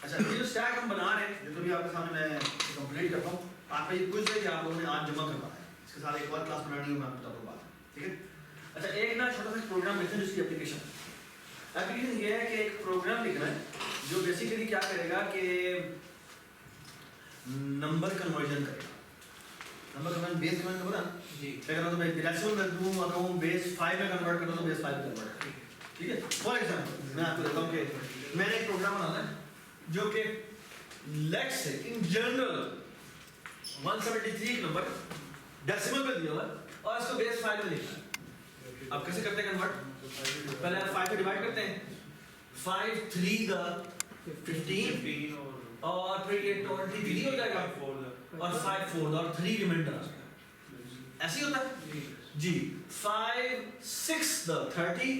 अच्छा ये जो स्टैक हम बना रहे हैं, जो भी आपके सामने मैं कंप्लीट करता हूँ, आपका ये क्विज है कि आप लोगों ने आज जमा करवाना है। इसके साथ एक और क्लास बनानी है, मैं आपको बताऊँगा बात, ठीक है। अच्छा एक ना छोटा सा प्रोग्राम लिखते हैं जिसकी एप्लीकेशन ये है कि एक प्रोग्राम लिखना है जो बेसिकली क्या करेगा कि नंबर कन्वर्जन करेगा। नंबर कन्वर्जन बेस कन्वर्जन करो ना जी, अगर तो मैं डेसिमल में दूं और कहूं बेस 5 में कन्वर्ट कर दो तो बेस 5 में कन्वर्ट कर, ठीक है। फॉर एग्जांपल मैं आपको बताता हूं कि मैंने एक प्रोग्राम बनाना है जो कि let's say in general 173 number decimal पे दिया हुआ है और इसको बेस 5 में लिखना है। अब कैसे करते हैं कन्वर्ट? पहले आप 5 को डिवाइड करते हैं, 5 3 द 15 और फिर ये 23 हो जाएगा और 5 4 और 3 रिमाइंडर आ जाएगा। ऐसे ही होता है जी। 5 6 द 30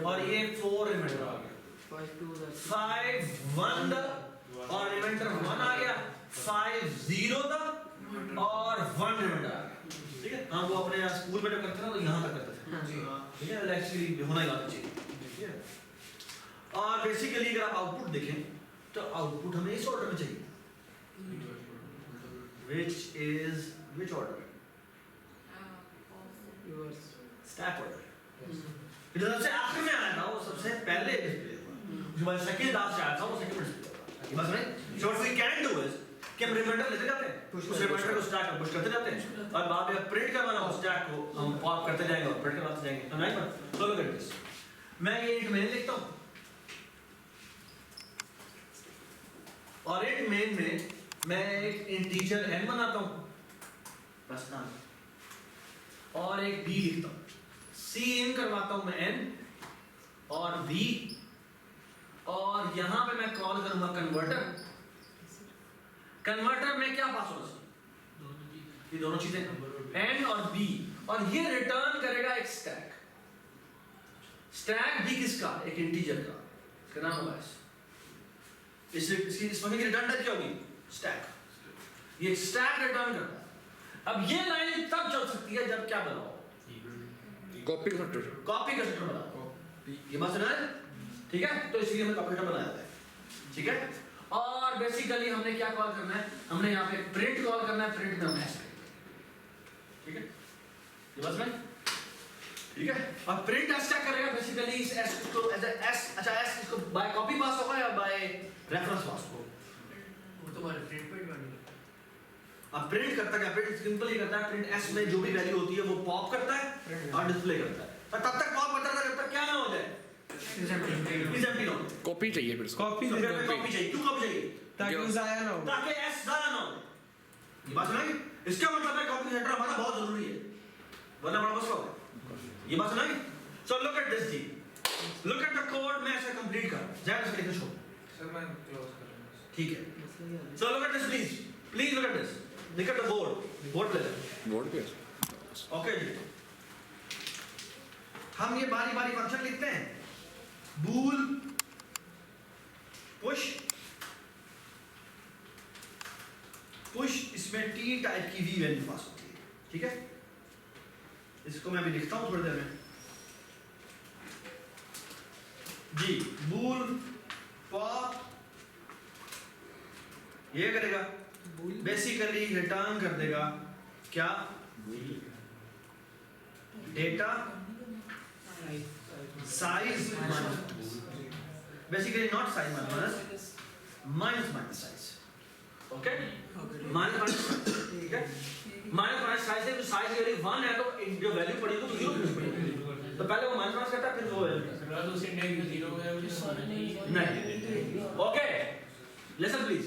और ये 4 रिमाइंडर आ गया, 5 1 द और रिमाइंडर 1 आ गया, 5 0 द और 1 रिमाइंडर आ गया, ठीक है। हाँ वो अपने स्कूल में जब करते थे ना तो यहाँ तक करते थे, ठीक है। एक्चुअली होना ही चाहिए, ठीक है। और बेसिकली अगर आप आउटपुट देखें तो आउटपुट हमें इस ऑर्डर में चाहिए, which order? Stack order. जो सबसे आखिर में आया था वो सबसे पहले डिस्प्ले हुआ, जो बाद सेकंड लास्ट आया था वो सेकंड डिस्प्ले हुआ। ये बात समझे? So what we can do is कि हम रिमाइंडर लेते जाते हैं, उस रिमाइंडर को स्टैक में पुश करते जाते हैं और बाद में प्रिंट करवाना हो स्टैक को हम पॉप करते जाएंगे और प्रिंट करवाते जाएंगे। समझ आया? So look at this, मैं ये इंट मेन लिखता हूँ और इंट मेन में मैं एक इंटीजर n बनाता हूँ बस ना, और एक b लिखता हूँ, c इन करवाता हूँ मैं n और b, और यहाँ पे मैं कॉल करूँगा कन्वर्टर। कन्वर्टर में क्या पास होगा? ये दोनों चीजें n और b, और ये रिटर्न करेगा एक स्टैक। स्टैक भी किसका? एक इंटीजर का, इसका नाम होगा इसकी इस फंक्शन की रिटर्न टाइप क्या होगी? स्टैक। ये स्टैक रिटर्न करता है। अब ये लाइन तब चल सकती है जब क्या बनाओ? कॉपी कंस्ट्रक्टर बनाओ। ये बात सुना है, ठीक है। तो इसलिए हमने कॉपी बनाया है, ठीक है। और बेसिकली हमने क्या कॉल करना है? हमने यहाँ पे प्रिंट कॉल करना है, प्रिंट में हमने ठीक है, ये बात सुना, ठीक है। और प्रिंट एस क्या करेगा? बेसिकली इस एस को एज एस, अच्छा एस इसको बाय कॉपी पास होगा या बाय रेफरेंस पास होगा? वो तो बाय प्रिंट पे डिपेंड करता है। अब प्रिंट करता क्या? प्रिंट सिंपल ही करता है, प्रिंट एस में जो भी वैल्यू होती है वो पॉप करता है और डिस्प्ले करता है, और तब तक पॉप करता है जब तक क्या ना हो जाए, इज एम्प्टी ना हो। कॉपी चाहिए फिर कॉपी चाहिए। क्यों कॉपी चाहिए? ताकि वो जाया ना हो, ताकि एस जाया ना हो। ये बात सुनाई? इसका मतलब है कॉपी सेंटर हमारा बहुत जरूरी है, वरना बड़ा मसला होगा। ये बात सुनाई? सो लुक एट दिस जी, लुक एट द कोड। मैं ऐसे कंप्लीट कर जाए इसके लिखना छोड़ सर मैं क्लोज कर रहा हूं, ठीक है। सो look at this please look at this, look at the board पे ओके जी। हम ये बारी बारी फंक्शन लिखते हैं, बूल पुश, इसमें टी टाइप की वी वैल्यू पास होती है, ठीक है। इसको मैं अभी लिखता हूं थोड़ी देर में जी। बूल पॉप ये करेगा, बेसिकली रिटर्न कर देगा क्या? Data size, basically not size minus size, okay. Minus ठीक है, माइनस साइज है, तो साइज यदि 1 है तो जो वैल्यू पड़ी तो 0 पड़ेगी, तो पहले वो माइनस करता है फिर वो वैल्यू करता है, तो उससे नेगेटिव 0 है नहीं, ओके। लिसन प्लीज,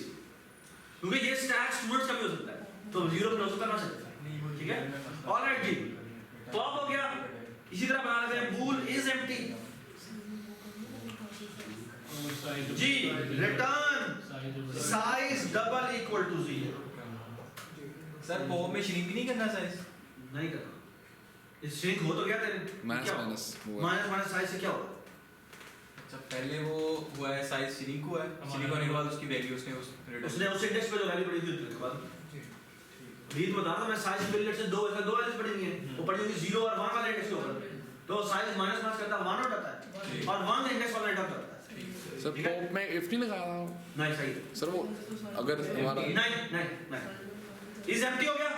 क्योंकि ये स्टैक स्टूडेंट्स का भी हो सकता है, तो 0 पे हो सकता है ना सकता है, ठीक है। ऑलराइट जी, पॉप हो गया। इसी तरह बना लेते हैं बूल इज एम्प्टी जी, return size double equal to 0। Sir pop में श्रिंक नहीं करना साइज? नहीं करना, इस श्रिंक हो तो गया तेरे माइनस साइज से क्या होगा? अच्छा पहले वो हुआ है साइज श्रिंक हुआ है, श्रिंक होने के बाद उसकी वैल्यू उसने उस इंडेक्स पे जो वैल्यू पड़ी थी उसके बाद रीड बता रहा हूं मैं, साइज पे लेट से दो वैल्यूज पड़ी हुई है, वो पड़ी हुई 0 और 1 वाले इंडेक्स के ऊपर, तो साइज माइनस करता है 1 हो जाता है और 1 इंडेक्स वाला रिटर्न करता है, सर पोप में इफ नहीं लगाया था नहीं सही है। सर वो अगर हमारा नहीं इज एम्प्टी हो गया।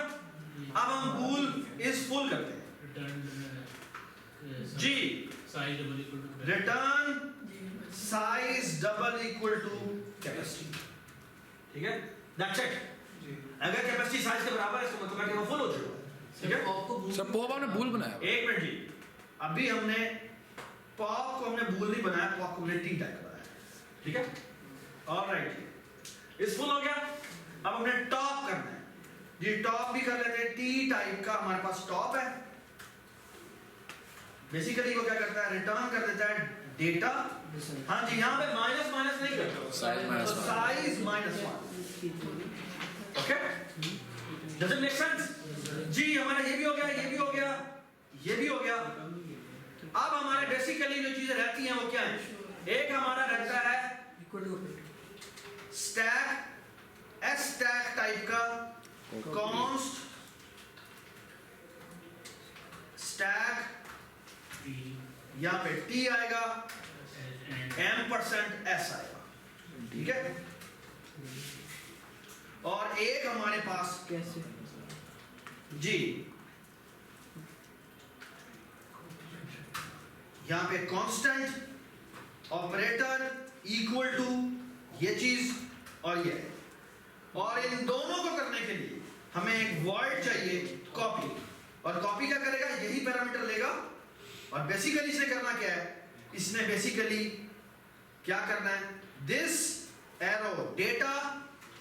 अब हम बूल इज फुल करते हैं। जी return size double equal to capacity, ठीक है, दैट्स इट। अगर कैपेसिटी साइज के बराबर है इसका मतलब है कि वो फुल हो चुका है, ठीक है। सर पोप आपने भूल बनाया। एक मिनट जी, अभी हमने पॉप को हमने बूल नहीं बनाया, पॉप को हमने टी टाइप बनाया, ठीक है। ऑलराइट, इस फुल हो गया। अब हमने टॉप करना है जी, टॉप भी कर लेते हैं। टी टाइप का हमारे पास टॉप है। बेसिकली वो क्या करता है, रिटर्न कर देता है डेटा। हाँ जी, यहाँ पे माइनस माइनस नहीं करता, size minus 1, okay. Does it make sense जी? हमारा ये भी हो गया, ये भी हो गया, ये भी हो गया। अब हमारे बेसिकली जो चीजें रहती हैं वो क्या है? एक हमारा रहता है स्टैक, एस स्टैक टाइप का कॉन्स्ट स्टैक, यहाँ पे टी आएगा, m%s आएगा, ठीक है। और एक हमारे पास कैसे जी यहाँ पे कांस्टेंट ऑपरेटर इक्वल टू ये चीज और ये, और इन दोनों को करने के लिए हमें एक वर्ड चाहिए कॉपी, और कॉपी क्या करेगा, यही पैरामीटर लेगा। और बेसिकली इसने करना क्या है, इसने बेसिकली क्या करना है, this arrow data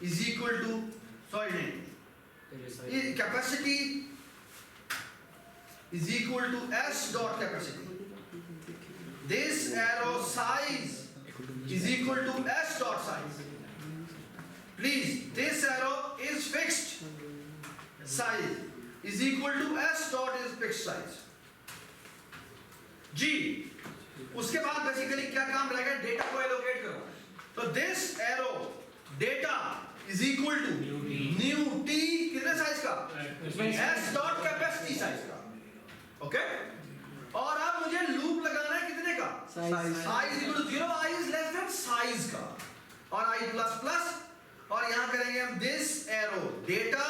is equal to, sorry नहीं, capacity is equal to S dot capacity, this arrow size is equal to s dot size. Please, this arrow is fixed size is equal to s dot is fixed size. जी, उसके बाद basically क्या काम रहेगा, data को allocate करो। तो this arrow data is equal to new t कितने size का, s dot capacity साइज का, ओके। और अब मुझे लूप लगाना है कितने का, size. i is equal to 0, i is less than size का, और i प्लस प्लस, और यहां करेंगे हम दिस एरो डेटा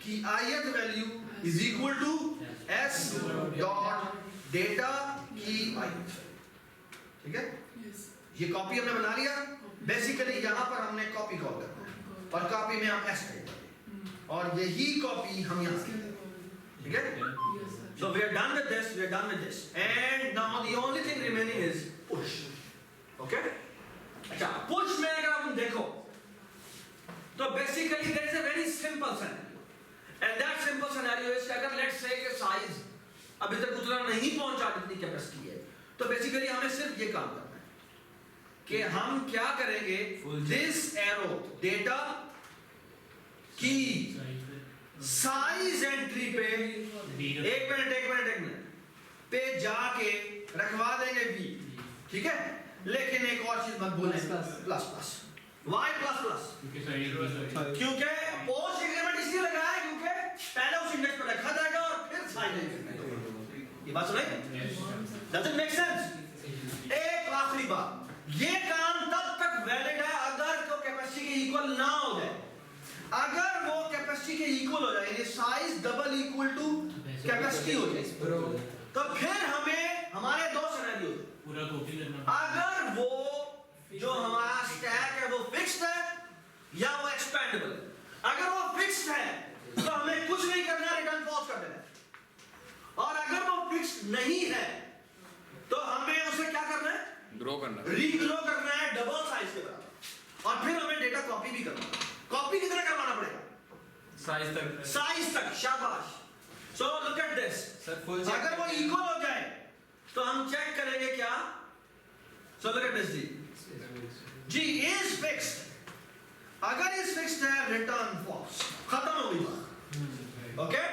की ith value is equal to s dot data की ith, ठीक है। ये कॉपी हमने बना लिया। बेसिकली यहां पर हमने कॉपी कॉल करना है, और कॉपी में हम s टाइप करेंगे, और यही कॉपी हम यहां, ठीक है। So we are done with this, we are done with this, and now the only thing remaining is push, okay? अच्छा, push में अगर आप देखो, तो basically there is a very simple scenario, and that simple scenario is अगर let's say कि size अभी तक उतना नहीं पहुंचा जितनी कैपेसिटी है, तो basically हमें सिर्फ ये काम करना है कि हम क्या करेंगे, this arrow data की साइज एंट्री पे एक मिनट पे जाके रखवा देंगे v, ठीक है। लेकिन एक और चीज मत भूलें, plus plus y plus plus, क्योंकि पोस्ट इंक्रीमेंट इसलिए लगाया है क्योंकि पहले उस इंडेक्स पर रखा जाएगा और फिर साइज एंट्री। ये बात सुनाई? Does it make sense? एक आखिरी बात, ये काम तब तक वैलिड है अगर तो कैपेसिटी के इक्वल ना हो जाए। अगर वो कैपेसिटी के इक्वल हो जाए, यानी size double equal to capacity हो जाए, तो फिर हमें हमारे दो सिनेरियो पूरा कॉपी करना। अगर वो जो हमारा स्टैक है वो फिक्स्ड है या वो एक्सपेंडेबल है। अगर वो फिक्स्ड है तो हमें कुछ नहीं करना, रिटर्न फॉल्स कर देना है। और अगर वो फिक्स्ड नहीं है तो हमें उसे क्या करना है, ग्रो करना, रीग्रो करना है डबल साइज के बराबर, और फिर हमें डेटा कॉपी भी करना है। कॉपी कितना करवाना पड़ेगा, साइज तक, शाबाश। सो लुक एट दिस, अगर वो इक्वल हो जाए तो हम चेक करेंगे क्या, सो लुक एट दिस जी इज फिक्स्ड, अगर इज फिक्स्ड है रिटर्न फॉल्स, खत्म हो गई बात, ओके।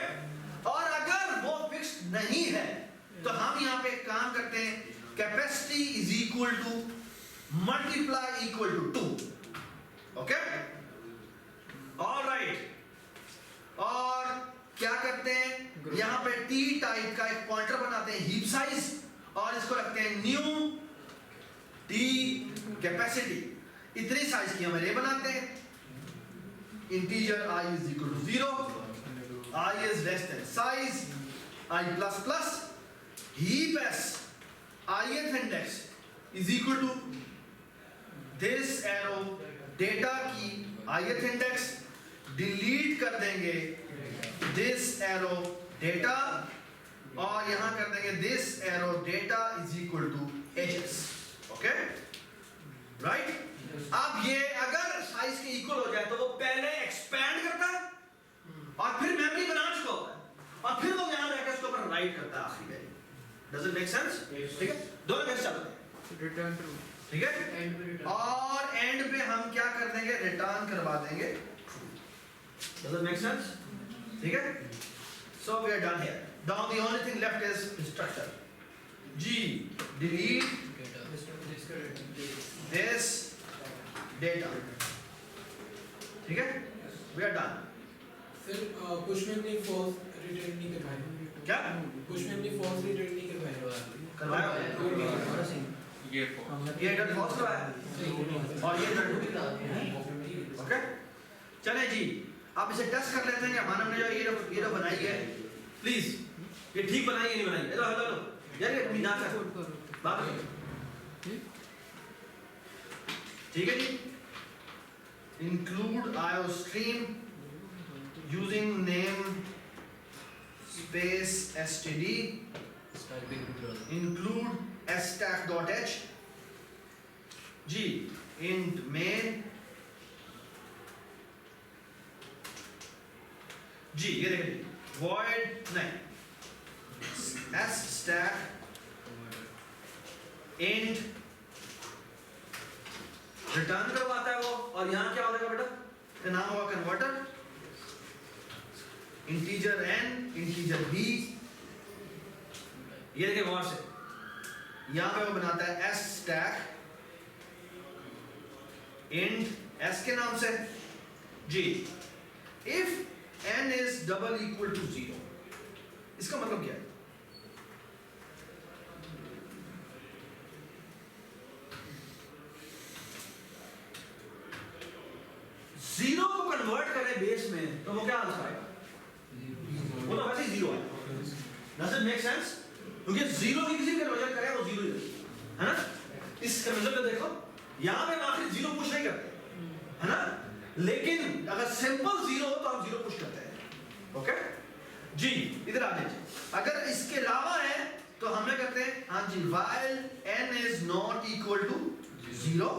और अगर वो फिक्स्ड नहीं है तो हम यहाँ पे काम करते हैं, capacity is equal to multiply equal to 2, okay. Alright, और क्या करते हैं, यहाँ पे टी टाइप का एक पॉइंटर बनाते हैं हीप साइज, और इसको रखते हैं न्यू t डी कैपेसिटी, इतनी साइज की हम अरे बनाते हैं। Integer i is equal to 0, i is less than size, i plus plus, heap s ith index is equal to this arrow data की ith index, डिलीट कर देंगे this arrow data और यहां कर देंगे this arrow data is equal to hs, okay right. अब ये अगर साइज के इक्वल हो जाए तो वो पहले एक्सपैंड करता है और फिर मेमोरी बना चुका होता है और फिर वो यहां जाकर उसके ऊपर राइट करता है आखिरी value. Does it make sense? ठीक है, दोनों कैसे चलते हैं, रिटर्न ट्रू, ठीक है। एंड पे रिटर्न, और एंड पे हम क्या कर देंगे, रिटर्न करवा देंगे true. Does it make sense? ठीक है, so we are done here. Now the only thing left is instructor जी, डिलीट this data, ठीक है, we are done। फिर पुश में नहीं फॉल्स रिटर्न नहीं करवाए, क्या पुश में नहीं फॉल्स रिटर्न नहीं करवाया? ये for ये डॉट फॉल्स करवाया और ये डॉट, ओके चले जी। आप इसे टेस्ट कर लेते हैं कि मानव ने जो ये जो बनाई है, प्लीज ये ठीक बनाई है नहीं बनाई? हेलो हेलो हेलो यार, ये बिना कर बात, ठीक है जी। इंक्लूड आयो stream using name space std, include stack.h जी, int main जी, ये देखिए void नहीं stack int रिटर्न करवाता है वो, और यहां क्या हो जाएगा बेटा, इसका नाम होगा converter, integer n integer b, ये देखिए गौर से, यहां पे वो बनाता है s stack int s के नाम से जी, if n is double equal to 0, इसका मतलब क्या है, जीरो को कन्वर्ट करें बेस में तो वो क्या आंसर आएगा, वो तो वैसे ही जीरो है। Does it make sense? क्योंकि जीरो की किसी कन्वर्जन करें वो जीरो ही है ना। इस कन्वर्जन में देखो यहां पे हम आखिर जीरो पुश नहीं करते है ना, लेकिन अगर सिंपल जीरो हो तो हम जीरो पुश करते हैं, ओके जी। इधर आ जाइए, अगर इसके अलावा है तो हमें करते हैं हाँ जी, while n is not equal to 0,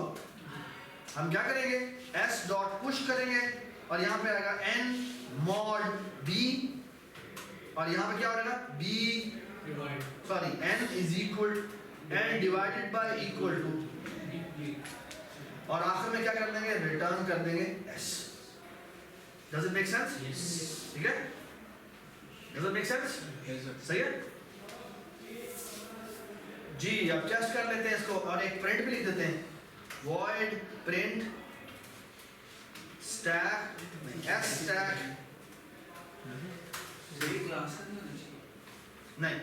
हम क्या करेंगे, s डॉट पुश करेंगे और यहाँ पे आएगा n mod b, और यहाँ पे क्या हो जाएगा, n is equal n divided by equal to, और आखिर में क्या कर देंगे, रिटर्न कर देंगे s। Does it make sense? ठीक है, Does it make sense? सही है जी। अब टेस्ट कर लेते हैं इसको और एक प्रिंट भी लिख देते हैं, void print stack s stack नहीं,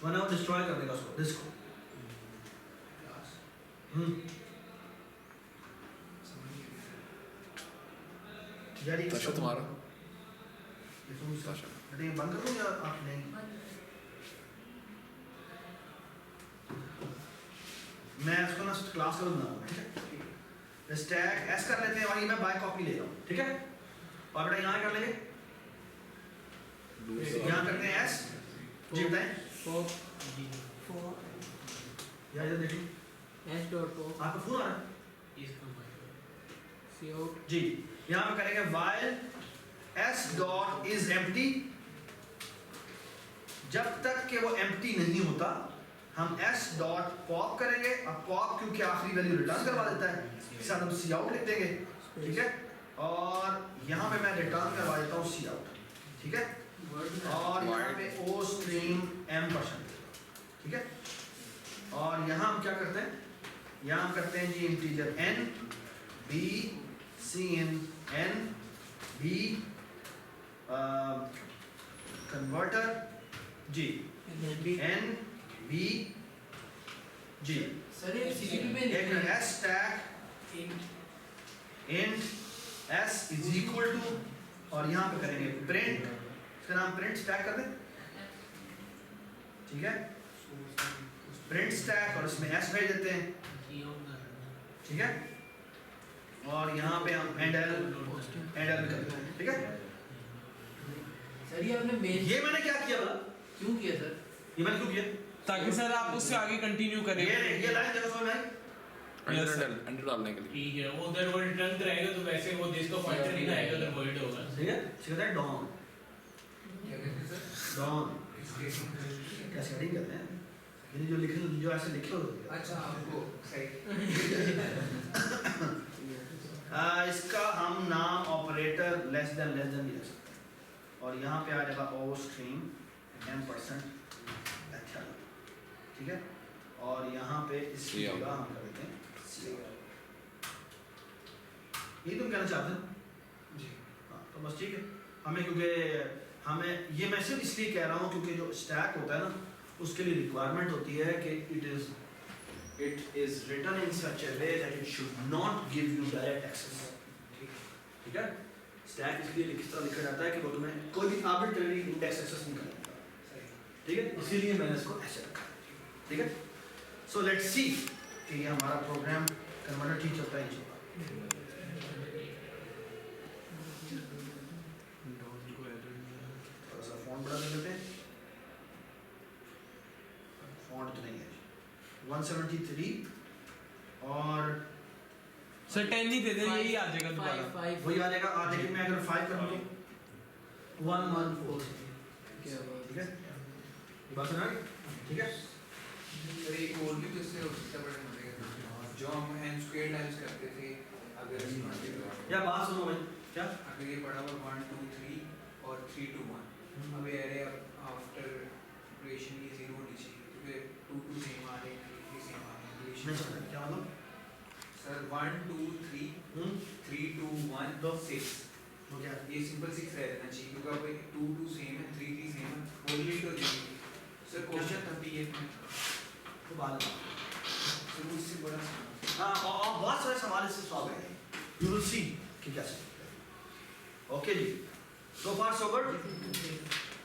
वरना वो डिस्ट्रॉय कर देगा उसको, डिस्क को। यार ताशा तुम्हारा ये बंद कर दूं या आप नहीं? मैं इसको ना क्लास कर दूंगा, ठीक है। स्टैक एस कर लेते हैं और ये मैं बाय कॉपी ले रहा हूँ, ठीक है। और बेटा यहाँ कर लेंगे, यहाँ करते हैं एस जी, बताएं यार, इधर देखिए एस डॉट पॉप आपका फोन आ रहा है सी आउट जी। यहाँ पे करेंगे while s dot is empty, जब तक कि वो एम्प्टी नहीं होता हम s डॉट पॉप करेंगे। अब पॉप क्योंकि आखिरी वैल्यू रिटर्न करवा देता है, इस हम सी आउट लिख देंगे, ठीक है। और यहाँ पे मैं रिटर्न करवा देता हूँ सी आउट, ठीक है। और यहाँ पे o स्ट्रीम m%, ठीक है। और यहाँ हम क्या करते हैं, यहाँ हम करते हैं जी integer n b c in n b converter जी n बी जी सर ये सीपीयू में एक S stack int S is equal to और यहाँ पे करेंगे प्रिंट, इसका नाम प्रिंट स्टैक कर दें, ठीक है, प्रिंट स्टैक और इसमें एस भेज देते हैं, ठीक है, और यहाँ पे हम एंड एल कर देते हैं, ठीक है। सर ये आपने मेन ये मैंने क्या किया बोला, क्यों किया सर? ये मैंने क्यों किया, ताकि सर आप उससे आगे कंटिन्यू करें। ये लाइन देखो समझ में आई? एंटर डालने के लिए। ठीक है, वो उधर वो रिटर्न रहेगा तो वैसे वो दिस का पॉइंटर नहीं ना आएगा, उधर वॉइड होगा। ठीक है, कहता है डॉन डॉन क्या सेटिंग करते हैं, ये जो लिखे जो ऐसे लिखे होते हैं। अच्छा आपको सही इसका हम नाम ऑपरेटर लेस देन भी लिख सकते हैं और यहाँ पे आ जाएगा ओ स्ट्रीम m%, अच्छा ठीक है, और यहाँ पे इसकी जगह हम कर देते हैं ये तुम कहना चाहते हो जी। हाँ तो बस ठीक है, हमें क्योंकि हमें ये मैं सिर्फ इसलिए कह रहा हूँ क्योंकि जो स्टैक होता है ना उसके लिए रिक्वायरमेंट होती है कि it is written in such a way that it should not give you direct access, ठीक है, स्टैक इसलिए इस तरह लिखा जाता है कि वो तुम्हें कोई भी आर्बिट्रेरी इंडेक्स एक्सेस नहीं करेगा, ठीक है, इसीलिए मैंने इसको ऐसे रखा, ठीक है। सो लेट्स सी कि ये हमारा प्रोग्राम कन्वर्टर ठीक चलता है इंशाल्लाह। थोड़ा सा फॉन्ट बड़ा कर लेते हैं, फॉन्ट तो नहीं है 173 और सर 10 ही दे दे, यही आ जाएगा दोबारा। वही आ जाएगा। देखिए मैं अगर 5 कर दूं 114, ठीक है, ये बात सुना, ठीक है। सर एक और भी तो इससे हो सकता है बड़े मजे का, जो हम n स्क्वायर टाइम्स करते थे, अगर या बात सुनो भाई, क्या अगर ये पड़ा हुआ 1 2 3 और 3 2 1, अब ये एरे आफ्टर ऑपरेशन ये 0 होनी चाहिए, तो फिर 2 2 सेम आ रहे हैं, 3 सेम आ रहे हैं, नहीं समझ क्या मतलब सर 1 2 3 3 2 1 दो 6, हो गया, ये सिंपल 6 रह जाना चाहिए क्योंकि अब 2 2 सेम है, 3 3 सेम है, होली तो चाहिए। सर क्वेश्चन 38 में तो बात सर उससे बड़ा हाँ और बहुत सारे सवाल इससे सॉल्व हैं, यू विल सी कि कैसे, ओके जी, सो फार सो गुड,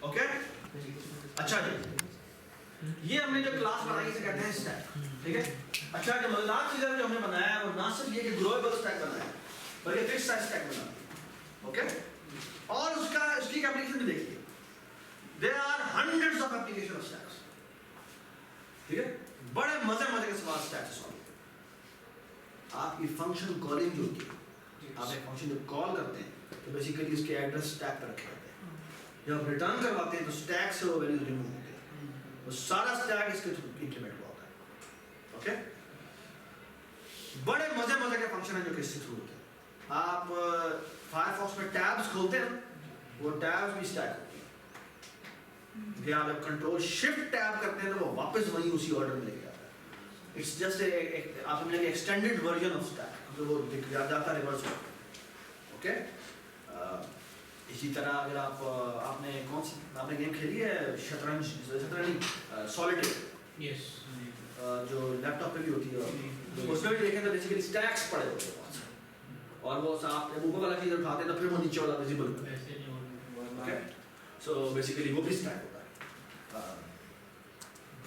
ओके। अच्छा जी, ये हमने जो क्लास बनाई इसे कहते हैं स्टैक, ठीक है। अच्छा जो मजेदार चीज़ है जो हमने बनाया है वो ना सिर्फ ये कि ग्रोएबल स्टैक बनाया है बल्कि फिक्स साइज स्टैक बनाया है, ओके, और उसकी एप्लीकेशन भी देखिए, there are hundreds of application of stacks, ठीक है, बड़े मजे के सवाल स्टैक से सॉल्व। आपकी फंक्शन कॉलिंग जो होती है, आप एक फंक्शन जब कॉल करते हैं तो बेसिकली इसके एड्रेस स्टैक पर रखे होते हैं, जब रिटर्न करवाते हैं तो स्टैक से वो वैल्यूज रिमूव होते हैं, तो सारा स्टैक इसके थ्रू इंप्लीमेंट हुआ होता है, ओके। बड़े मजे के फंक्शन है जो कि इससे थ्रू होते हैं। आप फायरफॉक्स में टैब्स खोलते हैं, वो टैब्स भी स्टैक होते हैं, कि आप जब कंट्रोल शिफ्ट टैब करते हैं तो वो वापस वही उसी ऑर्डर में लेके आता है। इट्स जस्ट आप समझेंगे एक्सटेंडेड वर्जन ऑफ स्टैक, तो वो जाता रिवर्स होता है, ओके। इसी तरह अगर आपने कौन सी आपने गेम खेली है शतरंज सॉलिटेयर, यस, जो लैपटॉप पे भी होती है, उसमें भी देखें तो बेसिकली स्टैक्स पड़े होते हैं बहुत सारे, और वो आप ऊपर वाला चीज़ उठाते हैं तो फिर वो नीचे वाला विजिबल होता है, वैसे नहीं होगा। ओके। सो बेसिकली वो भी स्टैक होता है।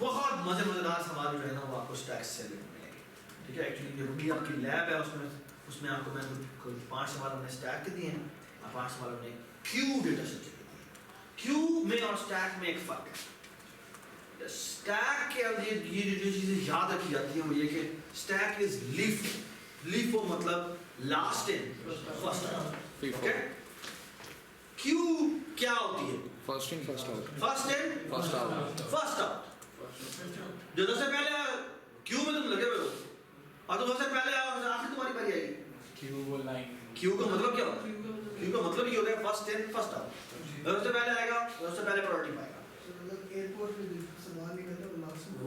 बहुत मज़ेदार सवाल जो है ना वो आपको स्टैक्स से मिलेंगे, ठीक है। एक्चुअली ये भी आपकी लैब है, उसमें आपको मैं 5 सवाल हमने स्टैक के दिए हैं, 5 सवाल हमने क्यू डेटा स्ट्रक्चर के दिए। क्यू में और स्टैक में एक फ़र्क है। स्टैक के ये जो चीज़ें याद रखी जाती हैं वो ये कि स्टैक इज लीफो मतलब last in first out, okay. Q क्या होती है? First in first out, first in first out, first out. जो सबसे पहले क्यू में तुम लगे हुए हो और तुम सबसे पहले आओ, आखिर तुम्हारी बारी आएगी। क्यू वो लाइन, क्यू का मतलब क्या होता है? क्यू का मतलब ये होता है फर्स्ट इन फर्स्ट आउट, सबसे पहले आएगा सबसे पहले प्रायोरिटी पाएगा। मतलब एयरपोर्ट में सवाल नहीं करता वो लास्ट में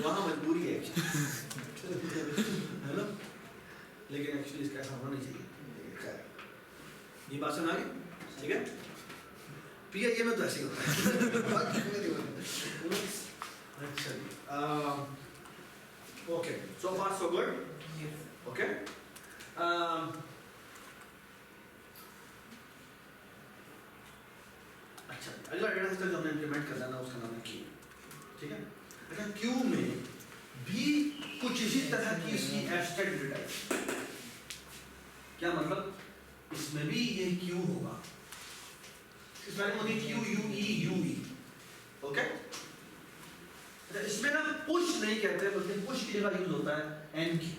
वहाँ मजबूरी है ना, लेकिन एक्चुअली इसका ऐसा होना नहीं चाहिए। ये बात सुना गई, ठीक है। PIA में तो ऐसे ही होता है। अच्छा जी, okay, so far so good, okay, अच्छा अगला डेटा स्ट्रक्चर जो हमने इम्प्लीमेंट करना है उसका नाम है क्यू, ठीक है। अच्छा क्यू में भी कुछ इसी तरह की इसकी एब्स्ट्रैक्ट डेटा है, क्या मतलब इसमें भी ये क्यू होगा, इसमें होगी क्यू यू ई, ओके। इसमें ना पुश नहीं कहते बल्कि पुश की जगह यूज होता है एन की,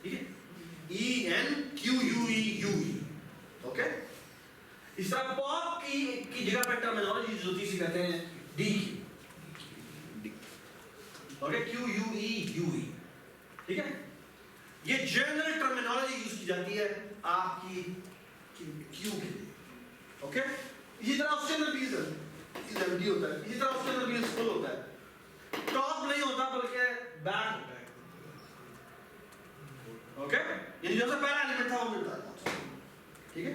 ठीक है, E N Q U E, okay. इस तरह पॉप की जगह पे टर्मिनोलॉजी यूज होती है, कहते हैं डी की, ओके, क्यू यू ई, ठीक है। ये जनरल टर्मिनोलॉजी यूज की जाती है आपकी क्यू के लिए, ओके। इसी तरह उसके अंदर भी एम्प्टी होता है, इसी तरह उसके अंदर भी फुल होता है, टॉप नहीं होता बल्कि बैक होता है, ओके। यानी जो पहला एलिमेंट था वो मिलता है, ठीक है।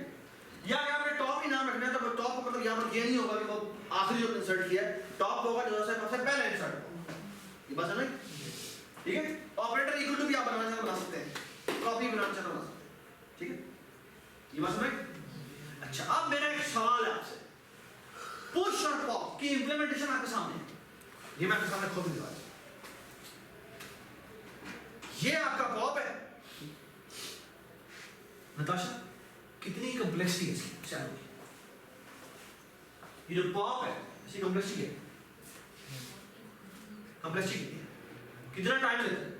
या अगर आपने टॉप ही नाम रखना है तो टॉप का मतलब यहाँ पर ये नहीं होगा कि वो आखिरी जो इंसर्ट किया है, टॉप होगा जो सबसे पहला इंसर्ट होगा, ये बात समझ, ठीक है। ऑपरेटर इक्वल टू भी आप बनाना बना सकते हैं, कॉपी बनाना चाहना बना सकते हैं, ठीक है, ये बात समझ। अच्छा अब मेरा एक सवाल है आपसे, पुश और पॉप की इंप्लीमेंटेशन आपके सामने है, ये मैं आपके सामने खोल दिया, ये आपका पॉप है नताशा, कितनी कॉम्प्लेक्सिटी है इसकी, चलो ये जो पॉप है इसकी कॉम्प्लेक्सिटी है, कॉम्प्लेक्सिटी कितना टाइम लेता है,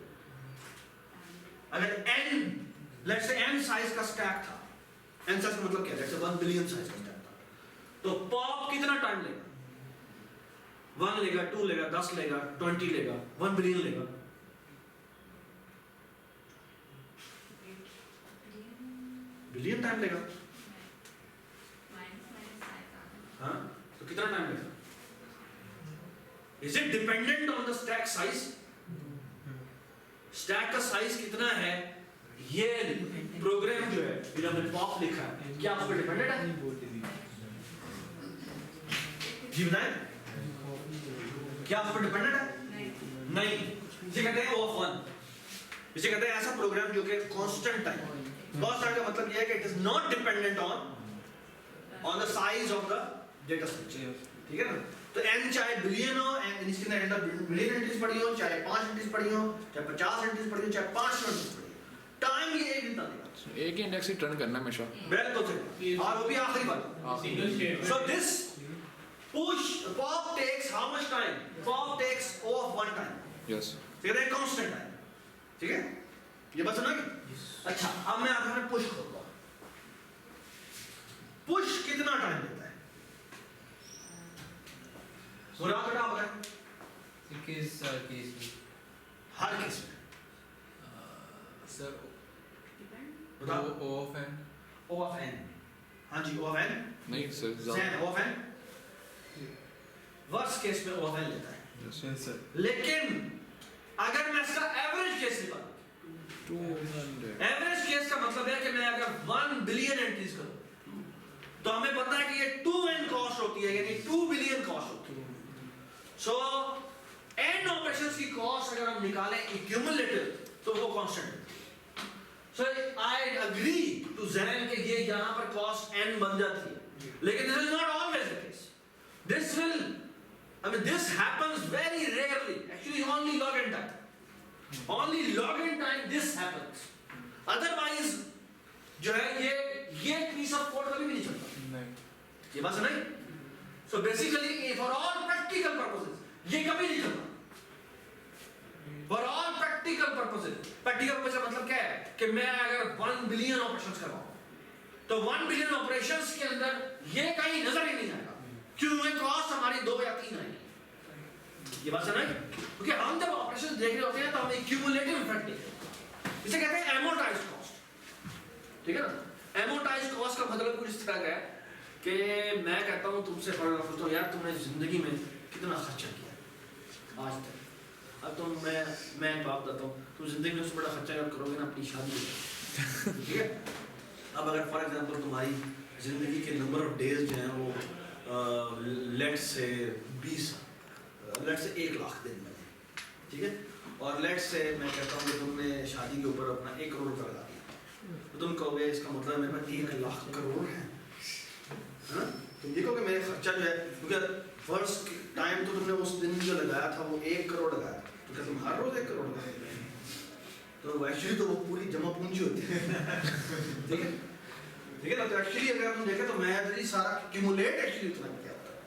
अगर n let's say n size का स्टैक था, n साइज का मतलब क्या है, लेट्स से 1 बिलियन साइज का स्टैक था, तो पॉप कितना टाइम लेगा, 1 लेगा, 2 लेगा, 10 लेगा, 20 लेगा, 1 बिलियन लेगा, बिलियन टाइम लेगा, हाँ, तो कितना टाइम लेगा, is it dependent on the stack size, stack का साइज कितना है, ये प्रोग्राम जो है फिर हमने पॉप लिखा है, क्या उस पर डिपेंडेंट है, जी बताएं, क्या उस पर डिपेंडेंट है, नहीं, इसे कहते हैं ऑफ वन, इसे कहते हैं ऐसा प्रोग्राम जो कि कांस्टेंट टाइम, कांस्टेंट का मतलब ये है कि it is not dependent on the size of the data structure, ठीक है ना। तो n चाहे बिलियन हो, n इसके अंदर बिलियन एंट्रीज पड़ी हो, चाहे 5 एंट्रीज पड़ी हो, चाहे 50 एंट्रीज पड़ी हो, चाहे 5 एंट्रीज पड़ी हो, टाइम ये एक इतना देगा, एक ही इंडेक्स ही टर्न करना है हमेशा, बिल्कुल सही, और वो भी आखिरी बार, single statement. So this push pop takes how much time, pop takes O of 1 time, yes कहते हैं कांस्टेंट टाइम, ठीक है, ये बात सुनोगे। अच्छा अब मैं आपको पुश करूंगा, पुश कितना टाइम लेता है, मुराद बेटा आप बताएं, किस केस में, हर केस में सर बताओ, O of n, O of n, हाँ जी O of n, नहीं sir Z O of n, worst case में O of n लेता है, यस सर, लेकिन अगर मैं इसका एवरेज केस निकालूं, 200 एवरेज केस का मतलब है कि मैं अगर 1 बिलियन एंट्रीज करूं तो हमें पता है कि ये 2n कॉस्ट होती है, यानी 2 बिलियन कॉस्ट होती है, सो n ऑपरेशंस की कॉस्ट अगर हम निकालें एक्यूमुलेटिव तो वो कांस्टेंट है, सो आई एग्री टू ज़ैन कि ये यहां पर कॉस्ट n बन जाती है, लेकिन this is not always the case, this will I mean this happens very rarely, actually only log n time, only log n time this happens, otherwise जो है ये piece of code कभी भी नहीं चलता, नहीं, ये बात सुनाई। So basically for all practical purposes ये कभी नहीं चलता, for all practical purposes, practical purposes का मतलब क्या है कि मैं अगर 1 बिलियन ऑपरेशंस करवाऊं तो 1 बिलियन ऑपरेशंस के अंदर ये कहीं नजर ही नहीं आएगा, क्योंकि कॉस्ट हमारी 2 या 3 आएगी, ये बात समझ, क्योंकि हम जब ऑपरेशन देख रहे होते हैं तो हम एक्यूमुलेटिव इफेक्ट देखते हैं, इसे कहते हैं एमोर्टाइज्ड कॉस्ट, ठीक है ना। एमोर्टाइज्ड कॉस्ट का मतलब कुछ इस तरह का है कि मैं कहता हूँ तुमसे पूछता हूँ यार तुमने जिंदगी में कितना खर्चा किया आज तक, अब तो मैं बाप देता हूँ तुम जिंदगी में उससे बड़ा खर्चा अगर करोगे ना अपनी शादी, ठीक है। अब अगर फॉर एग्जाम्पल तुम्हारी ज़िंदगी के नंबर ऑफ डेज जो हैं वो लेट्स से 1 लाख दिन बने, ठीक है। और लेट्स से मैं कहता हूँ कि तुमने शादी के ऊपर अपना 1 करोड़ रुपया लगा दिया, तो तुम कहोगे इसका मतलब मेरे पास 1 लाख करोड़ है ना। तुम देखो कि मेरा खर्चा जो है, क्योंकि फर्स्ट टाइम तो तुमने उस दिन जो लगाया था वो 1 करोड़ लगाया, तो क्या तुम हर रोज 1 करोड़ लगाते हैं? तो एक्चुअली तो वो पूरी जमा पूंजी होती है, ठीक है ठीक है ना। तो एक्चुअली अगर तुम देखें तो मैं सारा क्यूमुलेट एक्चुअली उतना क्या होता है,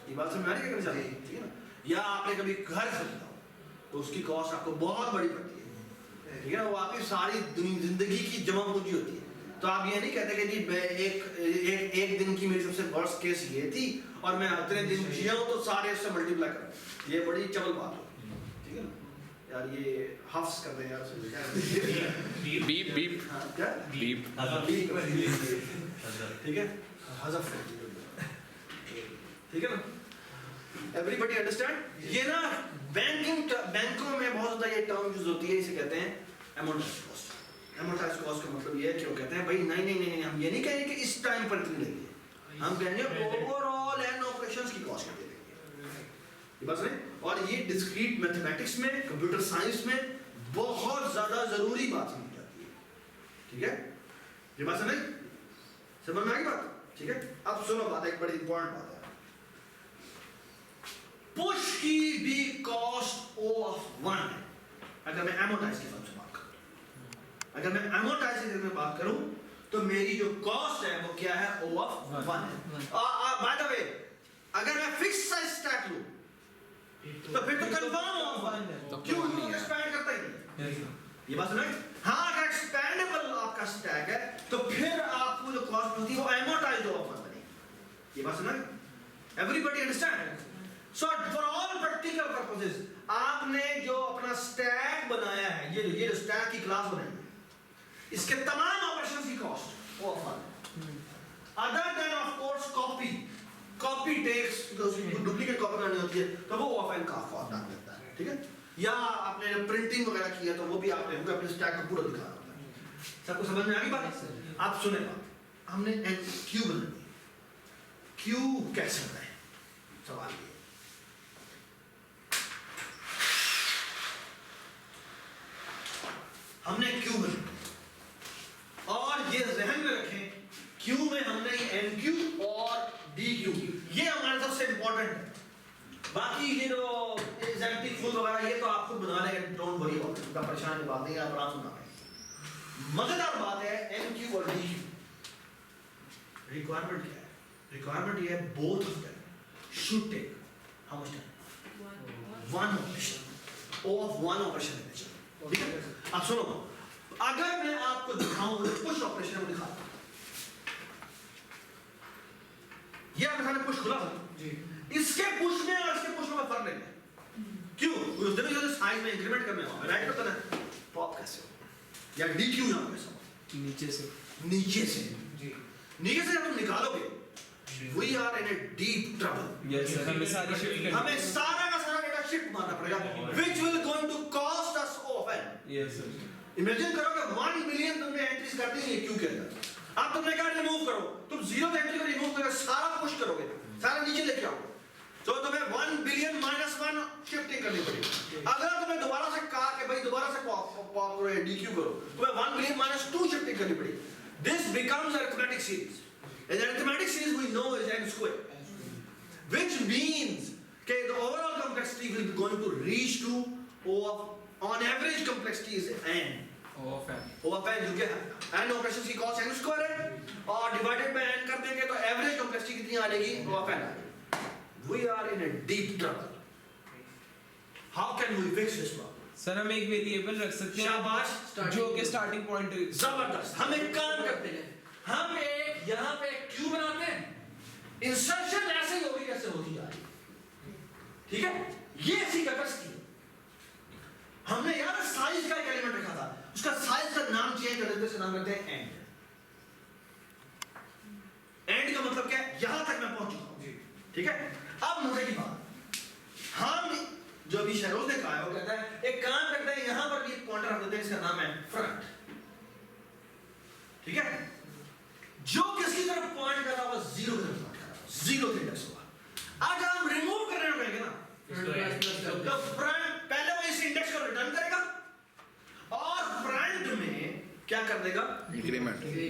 ये बात समझ आ रही है क्या चाहती है, ठीक है ना। या आपने कभी घर खरीदा हो तो उसकी कॉस्ट आपको बहुत बड़ी पड़ती है, ठीक है ना। वो आपकी सारी जिंदगी की जमा पूंजी होती है। तो आप ये नहीं कहते कि जी मैं एक दिन की मेरी सबसे वर्स्ट केस ये थी और मैं इतने दिन जिया हूँ तो सारे उससे मल्टीप्लाई कर, ये बड़ी चबल बात हो, ठीक है ना यार। ये हफ्स कर रहे हैं यार, बीप बीप हाँ, क्या बीप ठीक है, हज़फ ठीक है ना। Everybody understand. ये ना बैंकों में बहुत ज़्यादा ये टर्म यूज होती है, इसे कहते हैं एमोर्टाइज्ड कॉस्ट। एमोर्टाइज्ड कॉस्ट का मतलब ये है कि वो कहते हैं भाई नहीं हम ये नहीं कहेंगे कि इस टाइम पर इतनी लगेगी, हम कहेंगे ओवरऑल एंड ऑपरेशंस की कॉस्ट कितनी लगेगी, ये बात नहीं। और ये डिस्क्रीट मैथमेटिक्स में, कंप्यूटर साइंस में बहुत ज़्यादा ज़रूरी बात समझी जाती है, ठीक है। ये बात समझ में आ गई बात, ठीक है। अब सुनो बात, एक बड़ी इंपॉर्टेंट बात है। पुश की भी कॉस्ट O of 1 है अगर मैं एमोर्टाइज के फंड से बात करूं। अगर मैं एमोर्टाइज के में बात करूं तो मेरी जो कॉस्ट है वो क्या है, O of 1 है। बाय द वे अगर मैं फिक्स साइज स्टैक लूं तो फिर तो कंफर्म O of 1 है, क्यों एक्सपैंड करता ही नहीं, ये बात समझ। हाँ अगर एक्सपैंडेबल आपका स्टैक है तो फिर आपको जो कॉस्ट होती है वो एमोर्टाइज्ड O of 1 बनेगी, ये बात समझ। Everybody understand. So for all practical purposes आपने जो अपना स्टैक बनाया है, ये जो स्टैक की क्लास बनाई है, इसके तमाम ऑपरेशंस की cost O of 1 other than of course copy takes, duplicate copy करनी होती है तो वो O of n का कॉस्ट आ जाता है, ठीक है। या आपने प्रिंटिंग वगैरह की है तो वो भी आपने अपने स्टैक को पूरा दिखाना होता है। सबको समझ में आ गई बात? आप सुने बात, हमने क्यू बनाई, क्यू कैसे बनाए, सवाल ये। हमने क्यू बनाई और ये ज़हन में रखें क्यू में हमने एन क्यू और डी क्यू, ये हमारे सबसे इंपॉर्टेंट है। बाकी ये जो एग्जैक्टिव फुल वगैरह ये तो आप खुद बना लेंगे, डोंट वरी अबाउट इट, परेशान की बात नहीं है, आप आराम से बना लेंगे। मजेदार बात है एन क्यू और डी क्यू। रिक्वायरमेंट क्या है? रिक्वायरमेंट ये है both of them should take how much time, 1 operation, O of 1 operation है, ठीक है। अब सुनो, अगर मैं आपको दिखाऊं पुश ऑपरेशन को दिखाता हूं, ये आपके सामने पुश खुला था जी, इसके पुश में और इसके पुश में फर्क नहीं है, क्यों? उस दिन जो साइज में इंक्रीमेंट करने वाला राइट होता है, पॉप कैसे हो या डी क्यू यहां कैसे हो, नीचे से जी, नीचे से जब तुम निकालोगे we are in a deep trouble, yes sir, हमें सारी शिफ्ट हमें सारा का सारा डेटा शिफ्ट मारना पड़ेगा which will going to cost us O of n। Yes sir, imagine करो कि 1 मिलियन तुमने एंट्रीज कर दी है क्यू के अंदर, अब तुमने कहा रिमूव करो, तुम 0 एंट्री को रिमूव करके सारा पुश करोगे, सारा नीचे लेके आओगे, तो तुम्हें 1 बिलियन -1 शिफ्टिंग करनी पड़ेगी। अगर तुम्हें दोबारा से कहा कि भाई दोबारा से पॉप डीक्यू करो, तुम्हें 1 बिलियन -2 शिफ्टिंग करनी पड़ेगी। This becomes arithmetic series. An arithmetic series we know is n square, which means that the overall complexity will be going to reach to O of, on average complexity is n, O of n, जो कि n operations की cost n square है और divided by n कर देंगे तो average complexity कितनी आ जाएगी, O of n। We are in a deep trouble. How can we fix this problem? Sir हम एक वेरिएबल रख सकते हैं शाबाश, जो कि स्टार्टिंग पॉइंट, जबरदस्त। हम एक काम करते हैं, हम एक यहाँ पे क्यू बनाते हैं, इंसर्शन ऐसे ही होगी जैसे होती जा रही है, ठीक है। ये ऐसी कैपेसिटी है। हमने यार साइज का एक एलिमेंट रखा था, उसका साइज का नाम चेंज कर देते हैं, नाम करते हैं एंड। एंड का मतलब क्या है, यहां तक मैं पहुंच चुका हूं, ठीक है। अब मजे की बात, हम जो अभी शहरोज ने कहा है वो कहता है एक काम करते हैं, यहां पर भी एक पॉइंटर रख देते हैं, इसका नाम है फ्रंट, ठीक है। जो किसकी तरफ पॉइंट कर देगा इंक्रीमेंट। ये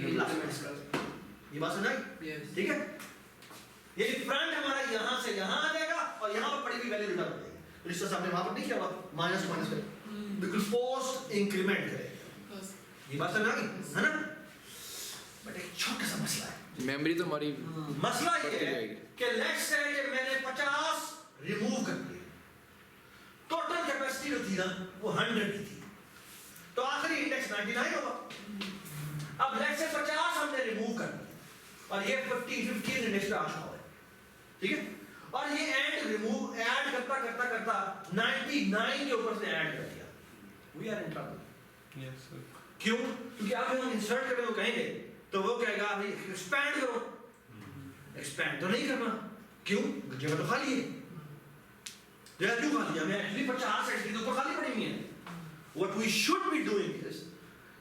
बात समझ आई? Yes. ठीक है, ये फ्रंट हमारा यहाँ से यहाँ आ जाएगा और यहाँ पर पड़ी हुई वैल्यू रिटर्न हो जाएगी। तो रिश्ता सामने वहां पर नहीं किया हुआ, माइनस माइनस करें, बिल्कुल पोस्ट इंक्रीमेंट करेगा। ये बात समझ आ गई है ना? बट एक छोटा सा मसला है। मेमोरी तो हमारी मसला ये बढ़ती है जाएगी। कि लेट्स से कि मैंने 50 रिमूव कर दिए, टोटल कैपेसिटी जो थी ना वो 100 की थी, तो आखिरी इंडेक्स 99 होगा। अब लेट्स से 50 हमने रिमूव कर दिए और ये 15 इंडेक्स पे आ चुका है, ठीक है? और ये एंड रिमूव ऐड करता करता करता 99 के ऊपर से ऐड कर दिया। We are in trouble. Yes sir. क्यों? क्योंकि आप हम इंसर्ट करें वो कहेंगे तो वो कहेगा भाई एक्सपैंड करो, एक्सपैंड तो नहीं करना। क्यों? जगह तो खाली है। जगह क्यों खाली है? हमें एक्चुअली 50 एक्चुअली ऊपर खाली पड़ी हुई है। What we should be doing is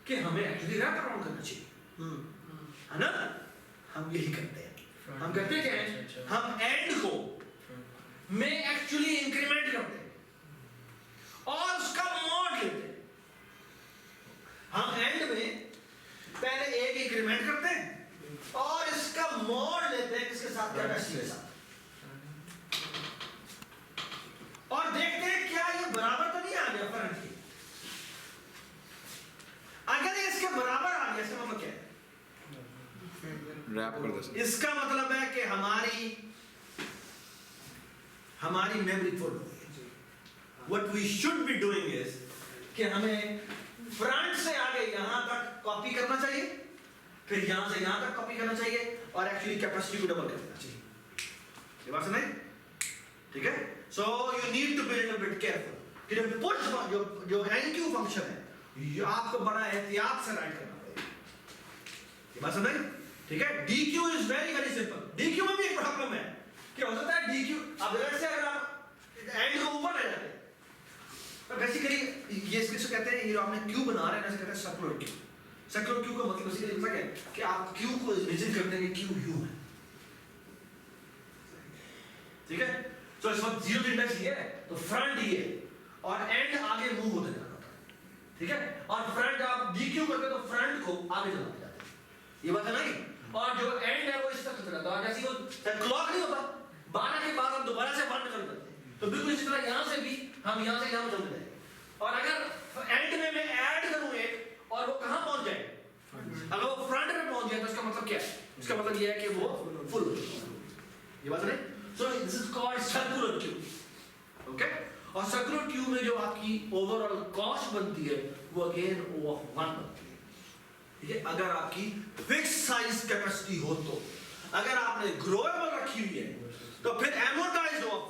कि हमें एक्चुअली रैप अराउंड करना चाहिए, है ना? हम यही करते हैं। हम करते क्या है, हम एंड को में एक्चुअली इंक्रीमेंट करते हैं और उसका मॉड लेते हैं। हम एंड में पहले एक इंक्रीमेंट करते हैं और इसका मॉड लेते हैं किसके साथ, कैपेसिटी के साथ, और देखते हैं क्या ये बराबर तो नहीं आ गया फ्रंट के। अगर ये इसके बराबर आ गया इसका मतलब क्या है? रैप कर दे। इसका मतलब है कि हमारी मेमोरी फुल हो गई है। What we should be doing is कि हमें फ्रंट से आगे यहां तक कॉपी करना चाहिए, फिर यहां से यहां तक कॉपी करना चाहिए और एक्चुअली कैपेसिटी को डबल कर देना चाहिए। ये बात समझ? ठीक है? So you need to be little bit careful कि जब पुट जो एनक्यू फंक्शन है ये आपको बड़ा एहतियात से राइट करना पड़ेगा। ये बात समझ? ठीक है? DQ is very very simple. DQ में भी एक प्रॉब्लम है कि हो सकता है DQ अब जैसे अगर आप एंड को ऊपर ले जाते हैं तो बेसिकली ये इसको कहते हैं, ये जो आपने क्यू बना रहे हैं ना, कहते हैं सर्कुलर क्यू। सर्कुलर क्यू का मतलब बेसिकली क्या है कि आप क्यू को इमेजिन करते हैं कि क्यू यू है, ठीक है? तो इस वक्त जीरो इंडेक्स ये है तो फ्रंट ये और एंड आगे मूव होते जाता है, ठीक है? और फ्रंट आप DQ करते तो फ्रंट को आगे चलाते जाते हैं। ये बात है ना? और जो एंड है वो इस तक चला जाता है। जैसे वो क्लॉक नहीं होता 12 के बाद हम दोबारा से 1 निकल जाते हैं, तो बिल्कुल इसी तरह यहां से भी हम यहां से यहां चलते जाएंगे। और अगर एंड में मैं ऐड करूं एक और वो कहां पहुंच जाए, अगर वो फ्रंट में पहुंच जाए तो इसका मतलब क्या है? इसका मतलब ये है कि वो फुल हो चुका है। ये बात है? So this is called circular queue, okay? और सर्कुलर क्यू में जो आपकी ओवरऑल कॉस्ट बनती है वो अगेन O of 1 बनती है, ठीक है? अगर आपकी फिक्स साइज कैपेसिटी हो तो, अगर आपने ग्रोएबल रखी हुई है तो फिर एमोर्टाइज्ड ऑफ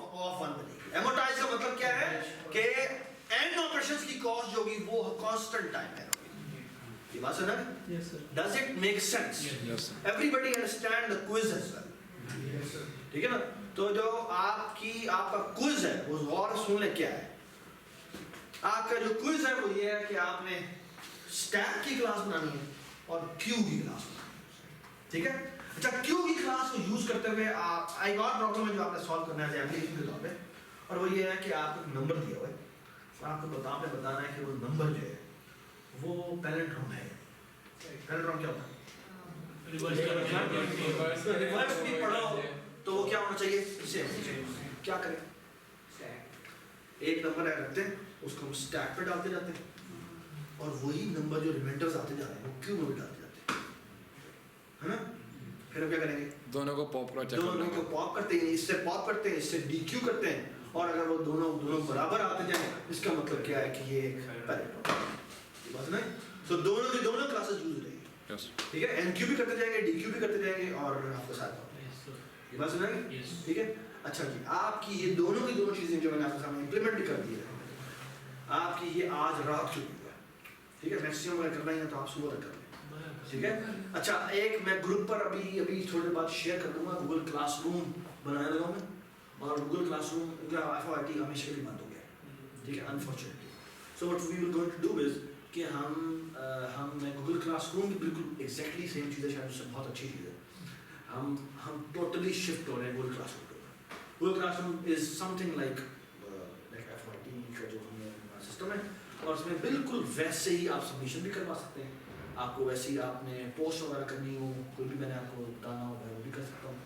1 बनेगी। एमोर्टाइज्ड का मतलब क्या है कि एंड ऑपरेशंस की कॉस्ट जो होगी वो कांस्टेंट टाइम है। ये बात सुना? Yes sir. Does it make sense? Yes sir. Everybody understand the quiz as well? Yes, sir. ठीक है ना? तो जो आपका क्विज है वो गौर सुन ले क्या है। आपका जो क्विज है वो ये है कि आपने स्टैक की क्लास बनानी है और क्यू की क्लास बनानी है, ठीक है? अच्छा, क्यू की क्लास को यूज करते हुए एक और प्रॉब्लम है जो आपने सॉल्व करना है एप्लीकेशन के तौर पे, और वो ये है कि आपको नंबर दिया हुआ है और आपको आपने बताना है कि वो नंबर जो है वो पैलेंड्रोम है। पैलेंड्रोम क्या होता है? रिवर्स भी पढ़ो तो वो क्या होना चाहिए? सेम होना चाहिए। क्या करें? एक नंबर ऐड करते हैं, उसको हम स्टैक पे डालते जाते हैं और वही नंबर जो रिमाइंडर्स आते जा रहे हैं वो क्यू में भी डालते जाते हैं, है ना? फिर हम क्या करेंगे? दोनों को पॉप कर दोनों को पॉप करते हैं, इससे पॉप करते हैं, इससे DQ करते हैं, और अगर वो दोनों बराबर आते जाए इसका मतलब क्या है कि ये पैरेलल है। बात नहीं? तो दोनों की दोनों क्लासेस यूज हो जाएगी, यस। ठीक है? NQ भी करते जाएंगे, DQ भी करते जाएंगे और आपके साथ ये बात सुनाएंगे, ठीक है? अच्छा जी, आपकी ये दोनों की दोनों चीजें जो मैंने आपके सामने इंप्लीमेंट भी कर दी है, आपकी ये आज रात की हुई है, ठीक है? मैक्सिमम अगर करना ही है तो आप सुबह तक कर लें, ठीक है? अच्छा, एक मैं ग्रुप पर अभी थोड़ी देर बाद शेयर कर दूंगा, गूगल क्लासरूम बनाने लगा मैं, और गूगल क्लासरूम FOIT हमेशा के लिए बंद हो गया, ठीक है? Unfortunately. So what we will going to do is कि हम गूगल क्लासरूम की बिल्कुल एग्जैक्टली सेम चीज़ है, शायद उससे बहुत अच्छी चीज़ है। हम टोटली शिफ्ट हो रहे हैं गूगल क्लासरूम पे। Google classroom is something like FOIT का जो हमें सिस्टम है, और उसमें बिल्कुल वैसे ही आप सबमिशन भी करवा सकते हैं, आपको वैसे ही आपने पोस्ट वगैरह करनी हो, कोई भी मैंने आपको बताना हो मैं वो भी कर सकता हूँ।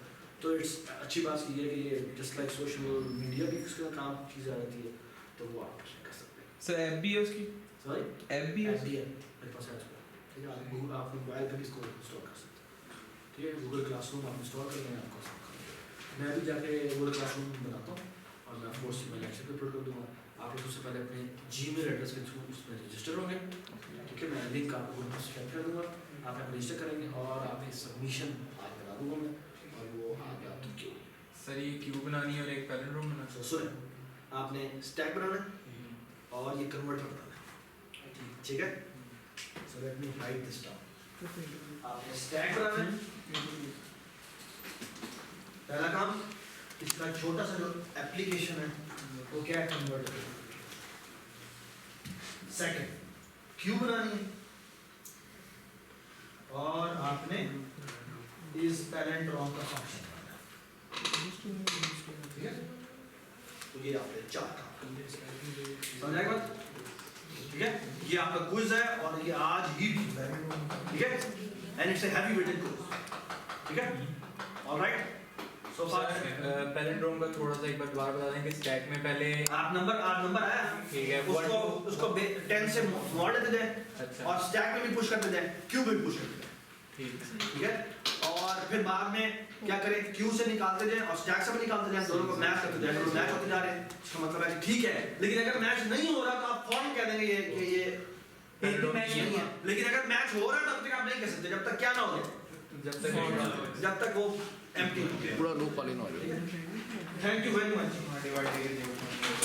तो इट्स अच्छी बात ये है कि ये जस्ट लाइक सोशल मीडिया भी उसका काम चीज़ आ जाती है, तो वो आप उसमें कर सकते हैं। सर ऐप भी है उसकी? सॉरी ऐप भी है? मेरे पास है, ठीक है, आप मोबाइल पर भी इसको इंस्टॉल कर सकते हैं, ठीक है। गूगल क्लासरूम आप इंस्टॉल कर लें, आपको सब कर दें। मैं भी जाके गूगल क्लासरूम बनाता हूँ और मैं कोर्स में लेक्चर पे अपलोड कर दूँगा। आप लोग सबसे पहले अपने जीमेल एड्रेस के थ्रू उसमें रजिस्टर होंगे, ठीक है। मैं लिंक आपको गूगल पर शेयर कर दूँगा, आप रजिस्टर करेंगे और आपकी सबमिशन आज बना दूँगा मैं, और वो आगे आप तक होगी। सर ये क्यू बनानी है और एक पैलेंड्रोम बनाना तो सुने, आपने स्टैक बनाना है और ये कन्वर्टर बनाना है, ठीक है। So let me right this down. आपने स्टैक बनाना है, पहला काम इसका छोटा सा जो एप्लीकेशन है वो क्या है, कन्वर्टर। सेकंड क्यू बनानी है और आपने इस पैलेंड्रोम का फंक्शन बनाना है, ठीक है। तो ये आपने 4 काम समझ आएगा, ठीक है। ये आपका क्विज है और ये आज ही क्विज है, ठीक है, and it's a heavy weighted quiz, ठीक है। ऑलराइट, सो फार पैलेंड्रोम का थोड़ा सा एक बार दोबारा बता दें कि स्टैक में पहले 8 नंबर आया, ठीक है, उसको 10 से मोड़ देते जाए अच्छा और स्टैक में भी पुश करते जाए, क्यू में भी पुश करते जाए, ठीक ठीक है। और फिर बाद में क्या करें, क्यू से निकालते जाए और स्टैक से भी निकालते जाए, दोनों को मैच करते जाए, दोनों मैच होते जा रहे हैं, इसका मतलब है कि ठीक है। लेकिन अगर मैच नहीं हो रहा तो आप फौरन कह देंगे ये कि ये मैच नहीं है। लेकिन अगर मैच हो रहा है तब तक आप नहीं कह सकते, जब तक क्या ना हो जाए, जब तक वो एम्प्टी हो। पूरा लूप वाली knowledge. Thank you very much. Divide